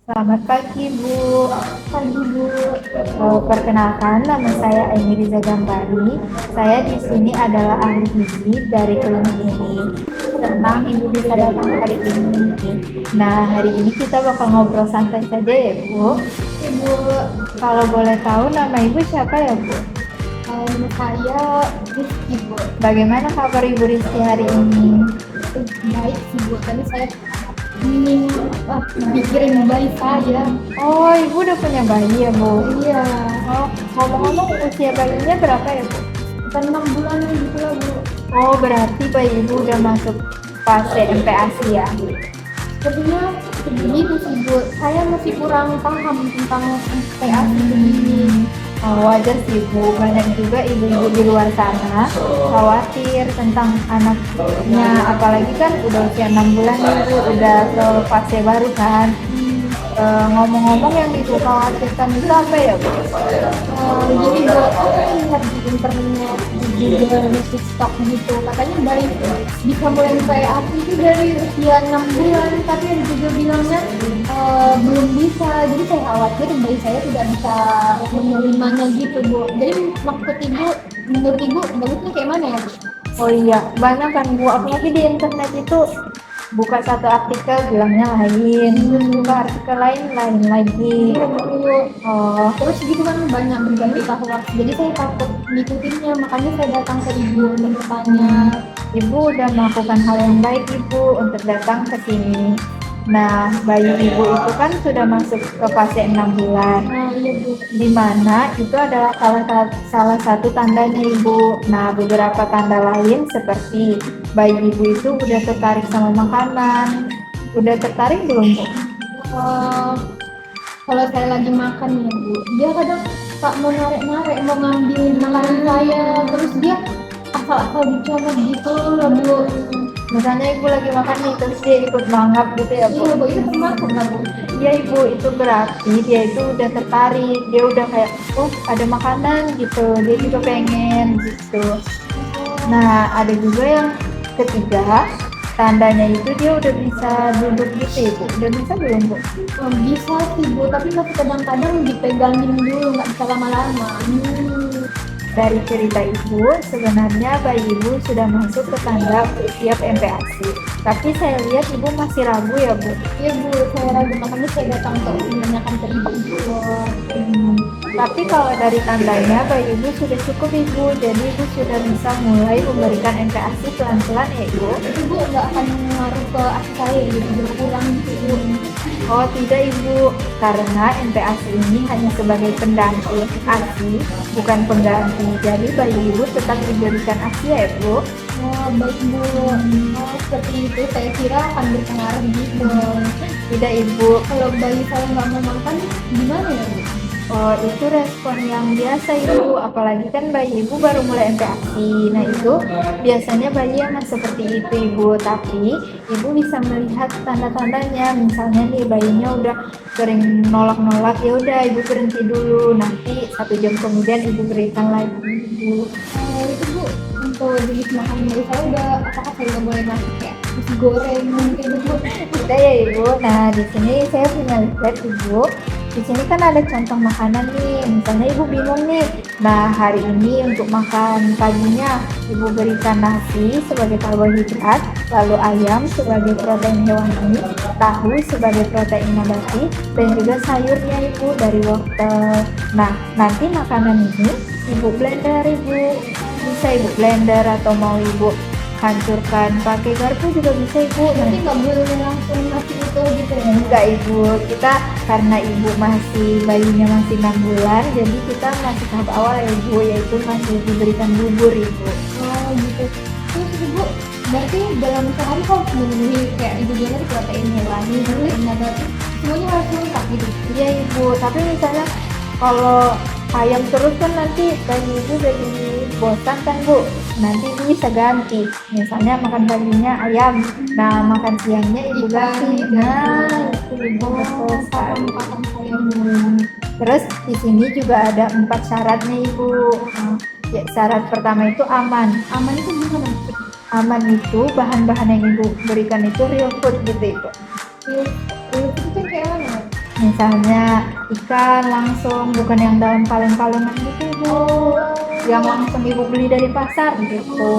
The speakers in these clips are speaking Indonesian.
Selamat pagi, Bu. Pagi Bu. Perkenalkan, nama saya Aini Riza Gambari. Saya di sini adalah ahli gizi dari klinik ini. Senang Ibu bisa datang hari ini. Nah, hari ini kita bakal ngobrol santai saja ya, Bu. Ibu, Kalau boleh tahu nama Ibu siapa ya, Bu? nama saya Rizky Bu. Bagaimana kabar Ibu Rizky hari ini? Baik sih Bu, tadi saya ingin mikirin bayi saya. Oh, Ibu udah punya bayi ya, Bu? Iya, Oh, ngomong-ngomong usia bayinya berapa ya, Bu? bukan 6 bulan gitu lah Bu. Oh, berarti bayi Ibu udah masuk fase MPASI ya? Sepertinya begitu sih Bu, saya masih kurang paham tentang PA begini. Wajar sih Bu, banyak juga ibu-ibu di luar sana khawatir tentang anaknya, apalagi kan udah usia 6 bulan nih Bu, udah ke fase baru kan. Ngomong-ngomong yang dikhawatirkan itu apa ya Bu? Jadi Bu, aku lihat di internet, di Google, di TikTok gitu, katanya bayi bisa mulai PA itu dari usia 6 bulan, tapi ada juga bilangnya belum bisa. Jadi saya khawatir bayi saya tidak bisa menerimanya gitu Bu. Jadi maksud Ibu, menurut Ibu bagusnya kayak mana ya Bu? Oh iya, banyak kan Bu, apalagi di internet itu buka satu artikel bilangnya lain, terus buka artikel lain lagi. Bu, Oh, terus gitu kan banyak berita hoax, jadi saya takut ngikutinnya, makanya saya datang ke Ibu untuk bertanya. Ibu udah melakukan hal yang baik Ibu untuk datang ke sini. Nah, bayi Ibu itu kan sudah masuk ke fase 6 bulan. Nah iya Bu. Di mana itu adalah salah satu tandanya Ibu. Nah, beberapa tanda lain seperti bayi Ibu itu udah tertarik sama makanan. Udah tertarik belum, Bu? Eh, kalau saya lagi makan ya Bu, dia kadang tak mau narik-narik, mau ngambil makanan saya, terus dia asal-asal dicomot gitu loh Bu. Misalnya Ibu lagi makan nih, terus dia ikut mangap gitu ya, Bu? Iya Bu, itu termasuk lah Bu. Iya Ibu, itu berarti dia itu udah tertarik, dia udah kayak, oh ada makanan gitu, dia juga pengen gitu. Nah, ada juga yang ketiga, tandanya itu dia udah bisa duduk gitu Ibu. Udah bisa belum Bu? Bisa sih Bu, tapi masih kadang-kadang dipegangin dulu, nggak bisa lama-lama. Dari cerita Ibu, sebenarnya bayi Ibu sudah masuk ke tanda siap MPASI. Tapi saya lihat Ibu masih ragu ya Bu. Iya Bu, saya ragu, makanya saya datang untuk menanyakan ke Ibu. Tapi kalau dari tandanya bayi Ibu sudah cukup Ibu, jadi Ibu sudah bisa mulai memberikan MPASI pelan-pelan ya Ibu. Ibu nggak akan mengaruh ke asi saya gitu, berkurang gitu. Oh tidak Ibu, karena MPASI ini hanya sebagai pendamping ASI, bukan pengganti. Jadi bayi Ibu tetap diberikan ASI ya Ibu. Oh, baik Bu. Seperti itu saya kira akan berpengaruh gitu. Tidak Ibu. Kalau bayi saya nggak mau makan, gimana ya Bu? Oh, itu respon yang biasa Ibu, apalagi kan bayi Ibu baru mulai MPASI. Nah, itu biasanya bayi emang seperti itu Ibu, tapi Ibu bisa melihat tanda-tandanya. Misalnya nih bayinya udah sering nolak-nolak, ya udah Ibu berhenti dulu. Nanti 1 jam kemudian Ibu berikan lagi Ibu. Itu Bu, untuk jenis makanan bayi saya udah, apakah saya udah boleh masuk kayak nasi goreng mungkin Bu? Udah ya Ibu. Nah, di sini saya punya lihat Ibu. Di sini kan ada contoh makanan nih, misalnya Ibu bingung nih. Nah, hari ini untuk makan paginya, Ibu berikan nasi sebagai karbohidrat, lalu ayam sebagai protein hewani, tahu sebagai protein nabati, dan juga sayurnya Ibu dari wortel. Nah, nanti makanan ini Ibu blender Ibu. Bisa Ibu blender atau mau Ibu hancurkan pakai garpu juga bisa Ibu. Nanti nggak boleh langsung nasi itu gitu ya? Enggak Ibu, kita karena Ibu bayinya masih 6 bulan, jadi kita masih tahap awal ya Ibu, yaitu masih diberikan bubur Ibu. Oh gitu. Terus Ibu, berarti dalam sehari harus memenuhi kayak Ibu bilang protein hewani, protein nabati, semuanya harus lengkap gitu. Iya Ibu, tapi misalnya kalau ayam terus kan nanti bayi Ibu jadi bosan kan Bu, nanti Ibu bisa ganti, misalnya makan paginya ayam, nah makan siangnya Ibu ganti. Nah, itu Ibu betul sekali. Paham saya. Terus di sini juga ada 4 syaratnya Ibu. Ya, syarat pertama itu aman. Aman itu gimana? Aman itu bahan-bahan yang Ibu berikan itu real food gitu Ibu. Real food itu kayak mana? Misalnya ikan langsung, bukan yang dalam kaleng-kalengan gitu ibu, yang langsung ibu beli dari pasar gitu.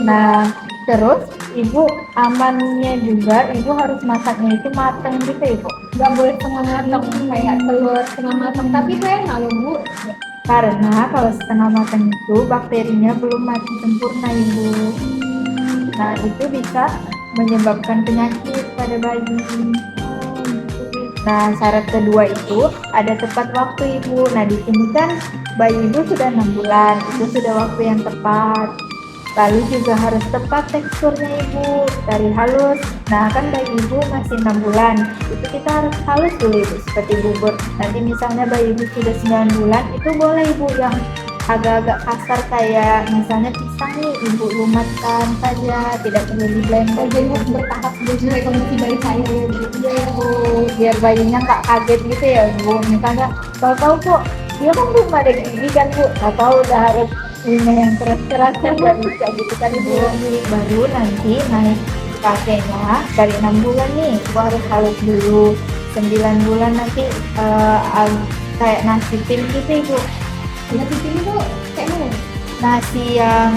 Nah, terus ibu amannya juga ibu harus masaknya itu mateng gitu ibu. nggak boleh setengah matang kayak telur setengah matang, tapi itu enak loh bu. Karena kalau setengah matang itu bakterinya belum mati sempurna ibu. Nah, itu bisa menyebabkan penyakit pada bayi. Nah, syarat kedua itu ada tepat waktu ibu. Nah, di sini kan bayi ibu sudah 6 bulan, itu sudah waktu yang tepat. Lalu juga harus tepat teksturnya ibu, dari halus. Nah, kan bayi ibu masih 6 bulan, itu kita harus halus dulu ibu, seperti bubur. Nanti misalnya bayi ibu sudah 9 bulan, itu boleh ibu yang agak-agak kasar kayak misalnya pisang nih, ibu lumatkan saja, tidak perlu di blender. Jadi harus bertahap sesuai kondisi bayi saya ya bu. Iya ibu, biar bayinya nggak kaget gitu ya bu. Misalnya tahu-tahu kok dia kan belum ada gigi kan bu, tahu udah harus punya yang keras-keras kan nggak bisa gitu kan ibu. Baru nanti naik kakeknya dari 6 bulan nih, ibu harus halus dulu. 9 bulan nanti kayak nasi tim gitu ibu. Nasi ini tuh kayak mana? Nasi yang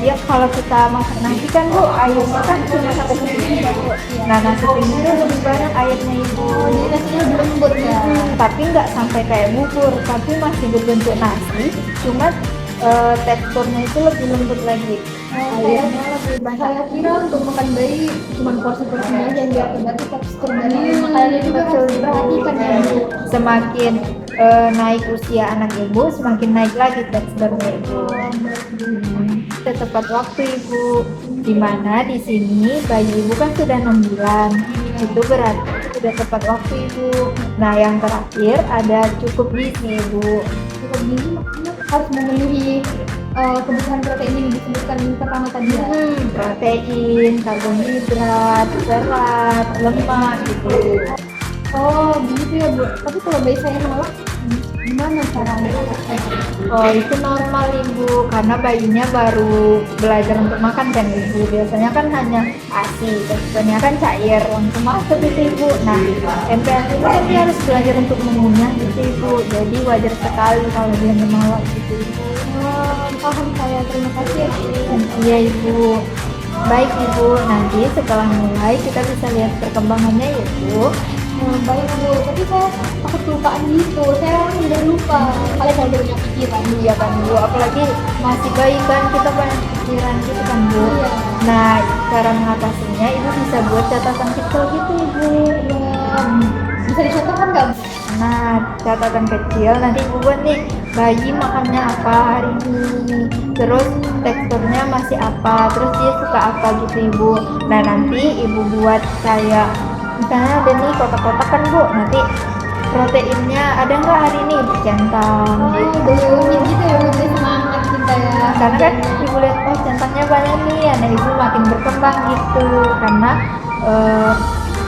dia kalau kita masak nasi kan bu, airnya kan cuma sampai segini ya bu. Nah, nasi tim itu lebih banyak airnya ibu. Jadi nasinya lebih lembut ya. Tapi nggak sampai kayak bubur, tapi masih berbentuk nasi, cuma teksturnya itu lebih lembut lagi. Airnya lebih banyak. Saya kira untuk makan bayi cuma porsi-porsi aja yang diatur, berarti tekstur dari makanannya juga harus diperhatikan ya bu. Semakin naik usia anak ibu, semakin naik lagi teksturnya ibu. Tepat waktu ibu, dimana di sini bayi ibu kan sudah 6 bulan, itu berarti sudah tepat waktu ibu. Nah, yang terakhir ada cukup gizi ibu. Cukup gizi maksudnya harus memenuhi kebutuhan protein yang disebutkan pertama tadi ya. Protein, karbohidrat, serat, lemak gitu. Oh begitu ya bu. Tapi kalau bayi saya nolak, gimana caranya? Oh, itu normal ibu, karena bayinya baru belajar untuk makan kan ibu. Biasanya kan hanya ASI, teksturnya kan cair, langsung masuk gitu ibu. Nah, MPASI itu kan dia harus belajar untuk mengunyah gitu ibu. Jadi wajar sekali kalau dia menolak gitu ibu. Paham saya, terima kasih ya bu. Iya ibu. Baik ibu, nanti setelah mulai kita bisa lihat perkembangannya ya ibu. Baik bu, tapi saya takut kelupaan gitu. Saya orang udah lupa. Kalian kalau udah punya pikiran. Iya kan bu, apalagi masih bayi kan, kita banyak pikiran gitu kan bu. Iya. Nah, cara mengatasinya ibu bisa buat catatan kecil gitu ibu. Bisa dicontohkan nggak bu? Nah, catatan kecil nanti ibu buat nih, bayi makannya apa hari ini, terus teksturnya masih apa, terus dia suka apa gitu ibu. Nah, nanti ibu buat kayak misalnya ada nih kotak-kotak kan bu, nanti proteinnya ada nggak hari ini centang gitu. Bayangin gitu ya bu, jadi semangat kita ya. Karena kan ibu lihat oh centangnya banyak nih, nah ibu makin berkembang gitu, karena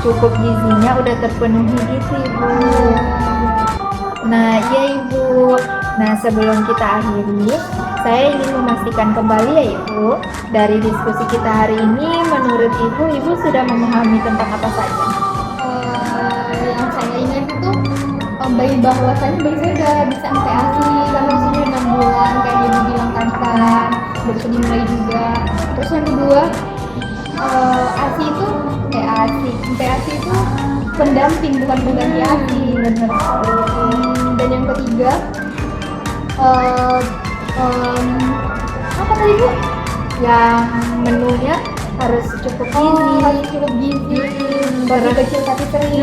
cukup gizinya udah terpenuhi gitu ibu. Nah iya ibu, nah sebelum kita akhiri, saya ingin memastikan kembali ya ibu, dari diskusi kita hari ini menurut ibu sudah memahami tentang apa saja? Yang saya ingat itu bayi bahwasannya bayi saya udah bisa MPASI karena usianya 6 bulan kayak yang dibilang kan, bisa dimulai juga. Terus yang kedua, ASI itu MPASI itu pendamping bukan pengganti ASI, benar. Dan yang ketiga, apa tadi bu? Yang menunya harus cukup gizi. Harus cukup gizi, bagi kecil tapi sering.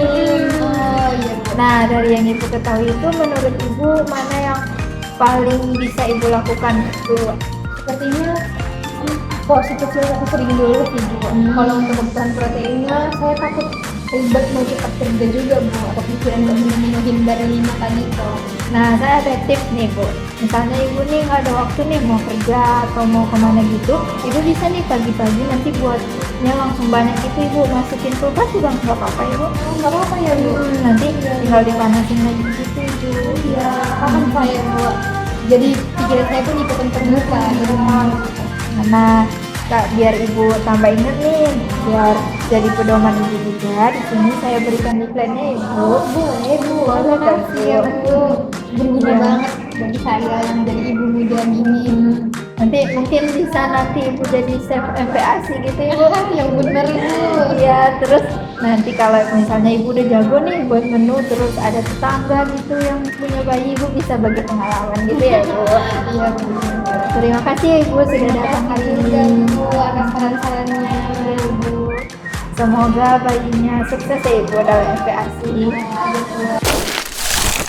Iya. Nah, dari yang ibu ketahui itu menurut ibu mana yang paling bisa ibu lakukan dulu? Sepertinya porsi kecil tapi sering dulu sih bu. Kalau untuk kebutuhan proteinnya saya takut ribet mau cepat kerja juga bu, atau pikiran menghindari 5 tadi tuh. Nah, saya ada tips nih bu. Misalnya ibu nih nggak ada waktu nih mau kerja atau mau kemana gitu, ibu bisa nih pagi-pagi nanti buatnya langsung banyak itu ibu masukin kulkas juga nggak apa-apa ibu. Nggak apa-apa ya bu. Nanti tinggal dipanasin lagi gitu ibu. Ya paham saya bu. Jadi pikiran saya pun ikutan terbuka di rumah. Nah, Kak, biar ibu tambah ingat nih, biar jadi pedoman ibu juga. Di sini saya berikan iklannya ibu. Boleh Bu, Boleh kan, makasih ya Bu. Berguna Iya. banget bagi saya yang jadi ibu muda gini. Nanti mungkin bisa nanti ibu jadi chef MPASI gitu ya Bu. Yang bener Bu. Iya, terus nanti kalau misalnya ibu udah jago nih buat menu, terus ada tetangga gitu yang punya bayi, ibu bisa bagi pengalaman gitu ya Bu. Iya Bu. Terima kasih ya ibu sudah datang hari Juga ini. Bu atas saran-sarannya Bu. Semoga bayinya sukses ya ibu dalam MPASI. Iya, Bu.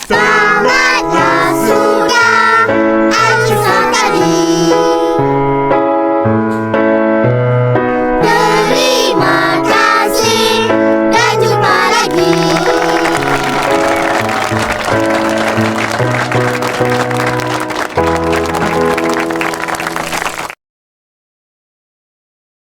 Stop!